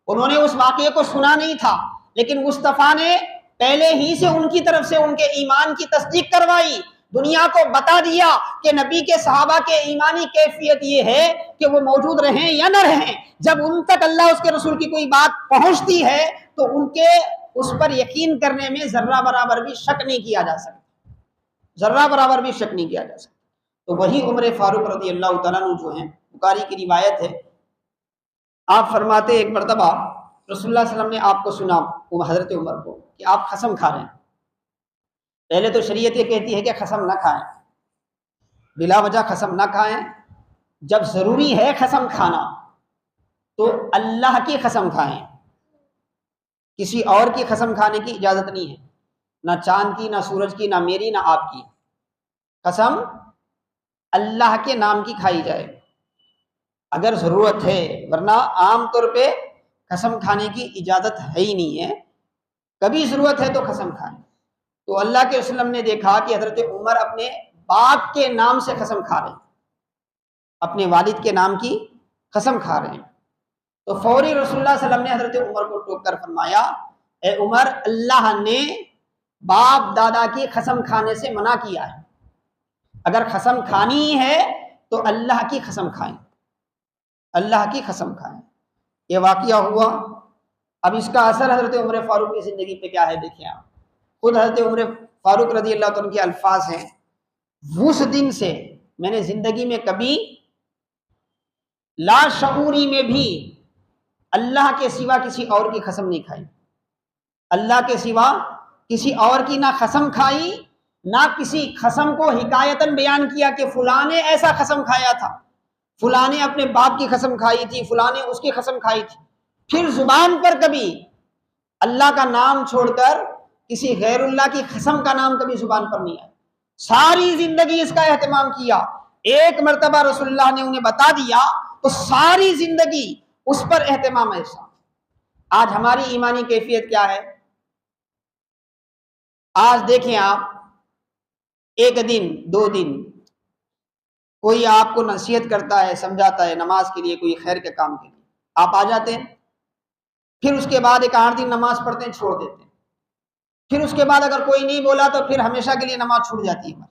انہوں نے اس واقعے کو سنا نہیں تھا، لیکن مصطفیٰ نے پہلے ہی سے ان کی طرف سے ان کے ایمان کی تصدیق کروائی، دنیا کو بتا دیا کہ نبی کے صحابہ کے ایمانی کیفیت یہ ہے کہ وہ موجود رہیں یا نہ رہیں، جب ان تک اللہ اس کے رسول کی کوئی بات پہنچتی ہے تو ان کے اس پر یقین کرنے میں ذرہ برابر بھی شک نہیں کیا جا سکتا۔ ذرہ برابر بھی شک نہیں کیا جا سکتا۔ تو وہی عمر فاروق رضی اللہ تعالیٰ عنہ جو ہیں، بخاری کی روایت ہے، آپ فرماتے ایک مرتبہ رسول اللہ صلی اللہ علیہ وسلم نے آپ کو سنا، حضرت عمر کو، کہ آپ قسم کھا رہے ہیں۔ پہلے تو شریعت یہ کہتی ہے کہ قسم نہ کھائیں، بلا وجہ قسم نہ کھائیں، جب ضروری ہے قسم کھانا تو اللہ کی قسم کھائیں، کسی اور کی قسم کھانے کی اجازت نہیں ہے، نہ چاند کی، نہ سورج کی، نہ میری، نہ آپ کی۔ قسم اللہ کے نام کی کھائی جائے اگر ضرورت ہے، ورنہ عام طور پہ قسم کھانے کی اجازت ہے ہی نہیں ہے، کبھی ضرورت ہے تو قسم کھائیں۔ تو اللہ کے وسلم نے دیکھا کہ حضرت عمر اپنے باپ کے نام سے قسم کھا رہے ہیں، اپنے والد کے نام کی قسم کھا رہے ہیں، تو فوری رسول اللہ صلی اللہ علیہ وسلم نے حضرت عمر کو ٹوک کر فرمایا، اے عمر، اللہ نے باپ دادا کی قسم کھانے سے منع کیا ہے، اگر قسم کھانی ہے تو اللہ کی قسم کھائیں، اللہ کی قسم کھائیں۔ یہ واقعہ ہوا۔ اب اس کا اثر حضرت عمر فاروق کی زندگی پہ کیا ہے دیکھیں آپ خود۔ حضرت عمر فاروق رضی اللہ عنہ کے الفاظ ہیں، اس دن سے میں نے زندگی میں کبھی لاشعوری میں بھی اللہ کے سوا کسی اور کی قسم نہیں کھائی، اللہ کے سوا کسی اور کی نہ قسم کھائی، نہ کسی قسم کو حکایتاً بیان کیا کہ فلاں نے ایسا قسم کھایا تھا، فلاں نے اپنے باپ کی قسم کھائی تھی، فلاں نے اس کی قسم کھائی تھی۔ پھر زبان پر کبھی اللہ کا نام چھوڑ کر کسی غیر اللہ کی قسم کا نام کبھی زبان پر نہیں آیا، ساری زندگی اس کا اہتمام کیا۔ ایک مرتبہ رسول اللہ نے انہیں بتا دیا تو ساری زندگی اس پر اہتمام ایسا۔ آج ہماری ایمانی کیفیت کیا ہے؟ آج دیکھیں آپ، ایک دن دو دن کوئی آپ کو نصیحت کرتا ہے، سمجھاتا ہے نماز کے لیے، کوئی خیر کے کام کے لیے، آپ آ جاتے ہیں، پھر اس کے بعد ایک 8 دن نماز پڑھتے ہیں، چھوڑ دیتے ہیں، پھر اس کے بعد اگر کوئی نہیں بولا تو پھر ہمیشہ کے لیے نماز چھوٹ جاتی ہے۔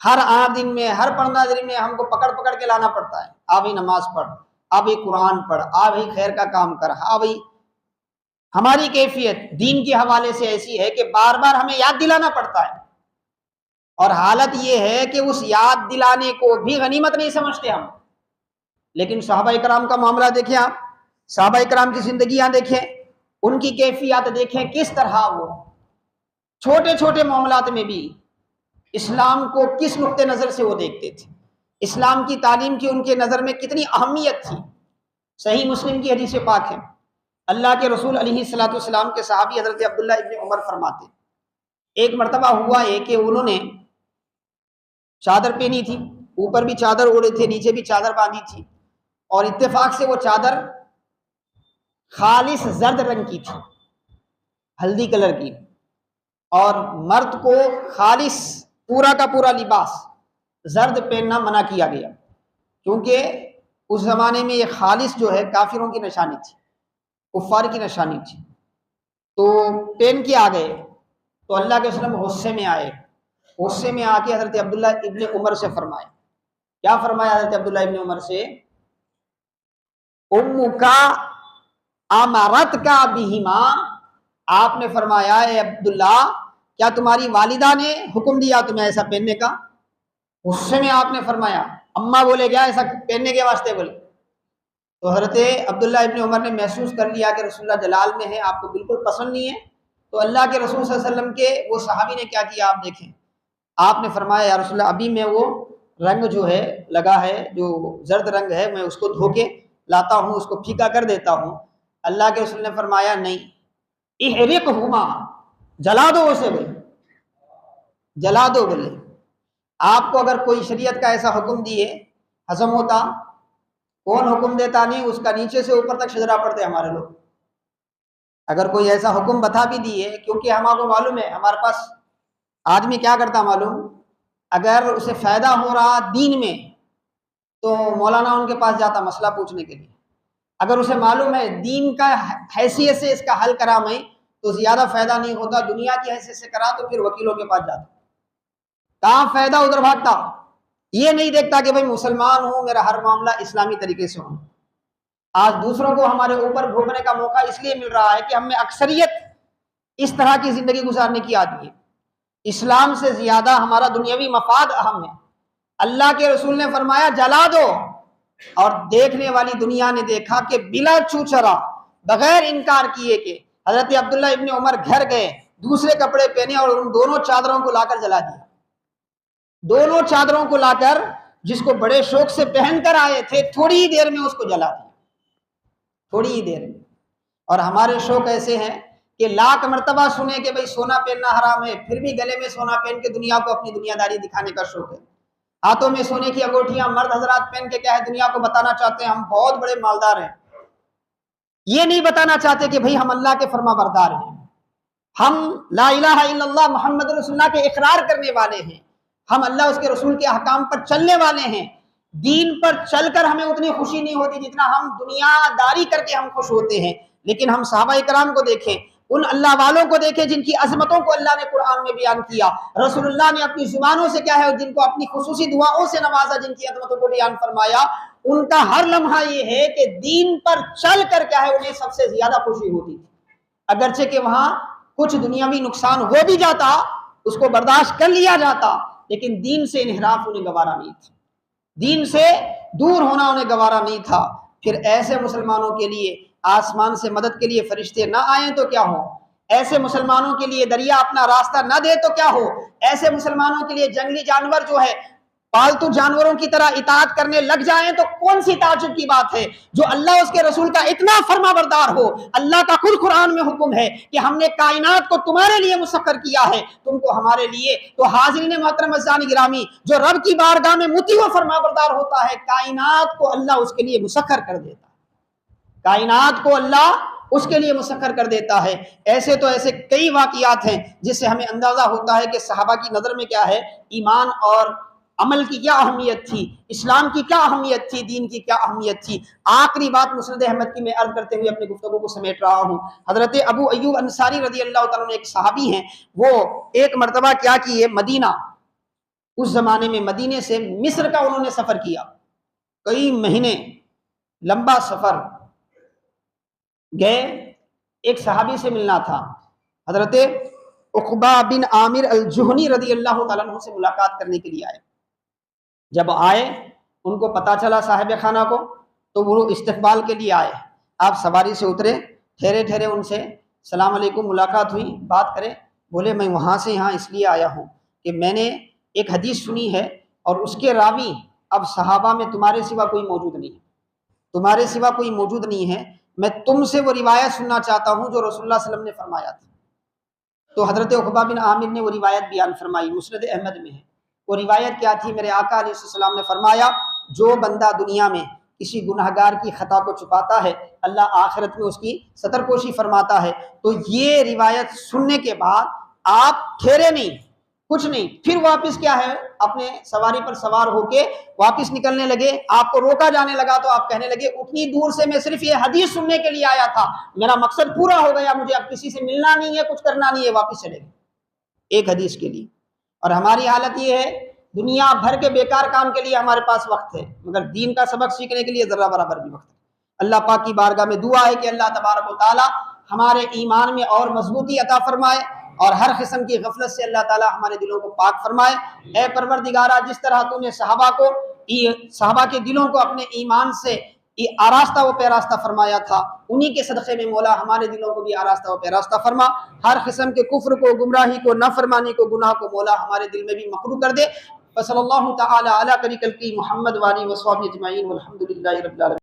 ہر 8 دن میں، ہر 15 دن میں ہم کو پکڑ پکڑ کے لانا پڑتا ہے، آ بھائی نماز پڑھ، آ بھائی قرآن پڑھ، آ بھائی خیر کا کام کر، آ بھائی۔ ہماری کیفیت دین کے حوالے سے ایسی ہے کہ بار بار ہمیں یاد دلانا پڑتا ہے، اور حالت یہ ہے کہ اس یاد دلانے کو بھی غنیمت نہیں سمجھتے ہم۔ لیکن صحابہ کرام کا معاملہ دیکھیں آپ، صحابہ کرام کی زندگیاں دیکھیں، ان کی کیفیات دیکھیں، کس طرح وہ چھوٹے چھوٹے معاملات میں بھی اسلام کو کس نقطہ نظر سے وہ دیکھتے تھے، اسلام کی تعلیم کی ان کے نظر میں کتنی اہمیت تھی۔ صحیح مسلم کی حدیث پاک ہے، اللہ کے رسول علیہ الصلوۃ والسلام کے صحابی حضرت عبداللہ ابن عمر فرماتے، ایک مرتبہ ہوا ہے کہ انہوں نے چادر پہنی تھی، اوپر بھی چادر اوڑے تھے، نیچے بھی چادر باندھی تھی، اور اتفاق سے وہ چادر خالص زرد رنگ کی تھی، ہلدی کلر کی، اور مرد کو خالص پورا کا پورا لباس زرد پہننا منع کیا گیا، کیونکہ اس زمانے میں یہ خالص جو ہے کافروں کی نشانی تھی، کفار کی نشانی تھی۔ تو پہن کے آ گئے تو اللہ کے وسلم غصے میں آئے، غصے میں آ کے حضرت عبداللہ ابن عمر سے فرمائے، کیا فرمایا حضرت عبداللہ ابن عمر سے؟ امکا امرت کا بہما، آپ نے فرمایا اے عبداللہ، کیا تمہاری والدہ نے حکم دیا تمہیں ایسا پہننے کا؟ غصے میں آپ نے فرمایا، اماں بولے کیا ایسا پہننے کے واسطے بولے؟ تو حضرت عبداللہ ابن عمر نے محسوس کر لیا کہ رسول اللہ جلال میں ہے، آپ کو بالکل پسند نہیں ہے، تو اللہ کے رسول صلی اللہ علیہ وسلم کے وہ صحابی نے کیا کیا آپ دیکھیں، آپ نے فرمایا یا رسول اللہ ابھی میں وہ رنگ جو ہے لگا ہے، جو زرد رنگ ہے، میں اس کو دھو کے لاتا ہوں، اس کو پھیکا کر دیتا ہوں۔ اللہ کے رسول نے فرمایا نہیں، احرقہما، جلا دو اسے، بولے جلا دو، بولے۔ آپ کو اگر کوئی شریعت کا ایسا حکم دیے ہضم ہوتا؟ کون حکم دیتا نہیں، اس کا نیچے سے اوپر تک شجرا پڑتے ہمارے لوگ۔ اگر کوئی ایسا حکم بتا بھی دیے، کیونکہ ہمارے کو معلوم ہے، ہمارے پاس آدمی کیا کرتا معلوم، اگر اسے فائدہ ہو رہا دین میں تو مولانا ان کے پاس جاتا مسئلہ پوچھنے کے لیے، اگر اسے معلوم ہے دین کا حیثیت سے اس کا حل کرا میں تو زیادہ فائدہ نہیں ہوتا، دنیا کی حیثیت سے کرا تو پھر وکیلوں کے پاس جاتا، کہاں فائدہ ادھر بھاگتا، یہ نہیں دیکھتا کہ بھائی مسلمان ہوں، میرا ہر معاملہ اسلامی طریقے سے ہوں۔ آج دوسروں کو ہمارے اوپر بھوگنے کا موقع اس لیے مل رہا ہے کہ ہم میں اکثریت اس طرح کی زندگی گزارنے کی عادی ہے، اسلام سے زیادہ ہمارا دنیاوی مفاد اہم ہے۔ اللہ کے رسول نے فرمایا جلا دو، اور دیکھنے والی دنیا نے دیکھا کہ بلا چوچرا، بغیر انکار کیے کہ حضرت عبداللہ ابن عمر گھر گئے، دوسرے کپڑے پہنے اور ان دونوں چادروں کو لا کر جلا دیا۔ دونوں چادروں کو لا کر، جس کو بڑے شوق سے پہن کر آئے تھے، تھوڑی ہی دیر میں اس کو جلا دیا، تھوڑی ہی دیر میں۔ اور ہمارے شوق ایسے ہیں کہ لاکھ مرتبہ سنیں کہ بھئی سونا پہننا حرام ہے، پھر بھی گلے میں سونا پہن کے دنیا کو اپنی دنیا داری دکھانے کا شوق ہے۔ ہاتھوں میں سونے کی انگوٹھیاں مرد حضرات پہن کے کیا ہے، دنیا کو بتانا چاہتے ہیں ہم بہت بڑے مالدار ہیں۔ یہ نہیں بتانا چاہتے کہ بھئی ہم اللہ کے فرما بردار ہیں، ہم لا الہ الا اللہ محمد رسول اللہ کے اقرار کرنے والے ہیں، ہم اللہ اس کے رسول کے احکام پر چلنے والے ہیں۔ دین پر چل کر ہمیں اتنی خوشی نہیں ہوتی جتنا ہم دنیا داری کر کے ہم خوش ہوتے ہیں۔ لیکن ہم صحابہ کرام کو دیکھیں، ان اللہ والوں کو دیکھیں جن کی عظمتوں کو اللہ نے قرآن میں بیان کیا، رسول اللہ نے اپنی زبانوں سے کیا ہے جن کو اپنی خصوصی دعاؤں سے نوازا، جن کی عظمتوں کو بیان فرمایا۔ ان کا ہر لمحہ یہ ہے کہ دین پر چل کر کیا ہے انہیں سب سے زیادہ خوشی ہوتی تھی، اگرچہ کہ وہاں کچھ دنیاوی نقصان ہو بھی جاتا، اس کو برداشت کر لیا جاتا، لیکن دین سے انحراف انہیں گوارا نہیں تھا، دین سے دور ہونا انہیں گوارا نہیں تھا۔ پھر ایسے مسلمانوں کے لیے آسمان سے مدد کے لیے فرشتے نہ آئیں تو کیا ہو، ایسے مسلمانوں کے لیے دریا اپنا راستہ نہ دے تو کیا ہو، ایسے مسلمانوں کے لیے جنگلی جانور جو ہے پالتو جانوروں کی طرح اطاعت کرنے لگ جائیں تو کون سی تعجب کی بات ہے، جو اللہ اس کے رسول کا اتنا فرما بردار ہو۔ اللہ کا خود قرآن میں حکم ہے کہ ہم نے کائنات کو تمہارے لیے مسخر کیا ہے، تم کو ہمارے لیے۔ تو حاضرین محترم عزیزان گرامی، جو رب کی بارگاہ میں مطیع و فرما بردار ہوتا ہے، کائنات کو اللہ اس کے لیے مسخر کر دیتا ہے، کائنات کو اللہ اس کے لیے مسخر کر دیتا ہے۔ ایسے تو ایسے کئی واقعات ہیں جس سے ہمیں اندازہ ہوتا ہے کہ صحابہ کی نظر میں کیا ہے، ایمان اور عمل کی کیا اہمیت تھی، اسلام کی کیا اہمیت تھی، دین کی کیا اہمیت تھی۔ آخری بات مسند احمد کی میں عرض کرتے ہوئے اپنی گفتگو کو سمیٹ رہا ہوں۔ حضرت ابو ایوب انصاری رضی اللہ تعالیٰ عنہ ایک صحابی ہیں، وہ ایک مرتبہ کیا کیے، مدینہ، اس زمانے میں مدینے سے مصر کا انہوں نے سفر کیا، کئی مہینے لمبا سفر گئے، ایک صحابی سے ملنا تھا، حضرت عقبہ بن عامر الجہنی رضی اللہ تعالیٰ عنہ سے ملاقات کرنے کے لیے آئے۔ جب آئے ان کو پتا چلا صاحب خانہ کو، تو وہ استقبال کے لیے آئے، آپ سواری سے اترے، ٹھہرے ان سے سلام علیکم، ملاقات ہوئی، بات کرے، بولے میں وہاں سے یہاں اس لیے آیا ہوں کہ میں نے ایک حدیث سنی ہے اور اس کے راوی اب صحابہ میں تمہارے سوا کوئی موجود نہیں ہے، تمہارے سوا کوئی موجود نہیں ہے، میں تم سے وہ روایت سننا چاہتا ہوں جو رسول اللہ صلی اللہ علیہ وسلم نے فرمایا تھا۔ تو حضرت عقبہ بن عامر نے وہ روایت بیان فرمائی، مسند احمد میں ہے۔ وہ روایت کیا تھی، میرے آقا علیہ السلام نے فرمایا، جو بندہ دنیا میں کسی گناہگار کی خطا کو چھپاتا ہے، اللہ آخرت میں اس کی ستر پوشی فرماتا ہے۔ تو یہ روایت سننے کے بعد آپ ٹھہرے نہیں، کچھ نہیں، پھر واپس کیا ہے، اپنے سواری پر سوار ہو کے واپس نکلنے لگے۔ آپ کو روکا جانے لگا تو آپ کہنے لگے اتنی دور سے میں صرف یہ حدیث سننے کے لیے آیا تھا، میرا مقصد پورا ہو گیا، مجھے اب کسی سے ملنا نہیں ہے، کچھ کرنا نہیں ہے، واپس چلے گئے ایک حدیث کے لیے۔ اور ہماری حالت یہ ہے، دنیا بھر کے بیکار کام کے لیے ہمارے پاس وقت ہے، مگر دین کا سبق سیکھنے کے لیے ذرہ برابر بھی وقت ہے۔ اللہ پاک کی بارگاہ میں دعا ہے کہ اللہ تبارک و تعالی ہمارے ایمان میں اور مضبوطی عطا فرمائے، اور ہر قسم کی غفلت سے اللہ تعالی ہمارے دلوں کو پاک فرمائے۔ اے پروردگارہ، جس طرح تو نے صحابہ کے دلوں کو اپنے ایمان سے آراستہ و پیراستہ فرمایا تھا، انہی کے صدقے میں مولا ہمارے دلوں کو بھی آراستہ و پیراستہ فرما۔ ہر قسم کے کفر کو، گمراہی کو، نافرمانی کو، گناہ کو مولا ہمارے دل میں بھی مقروع کر دے۔ وصلی اللہ تعالی علی خیر خلقہ محمد و آلہ و صحبہ اجمعین والحمد للہ رب العالمین۔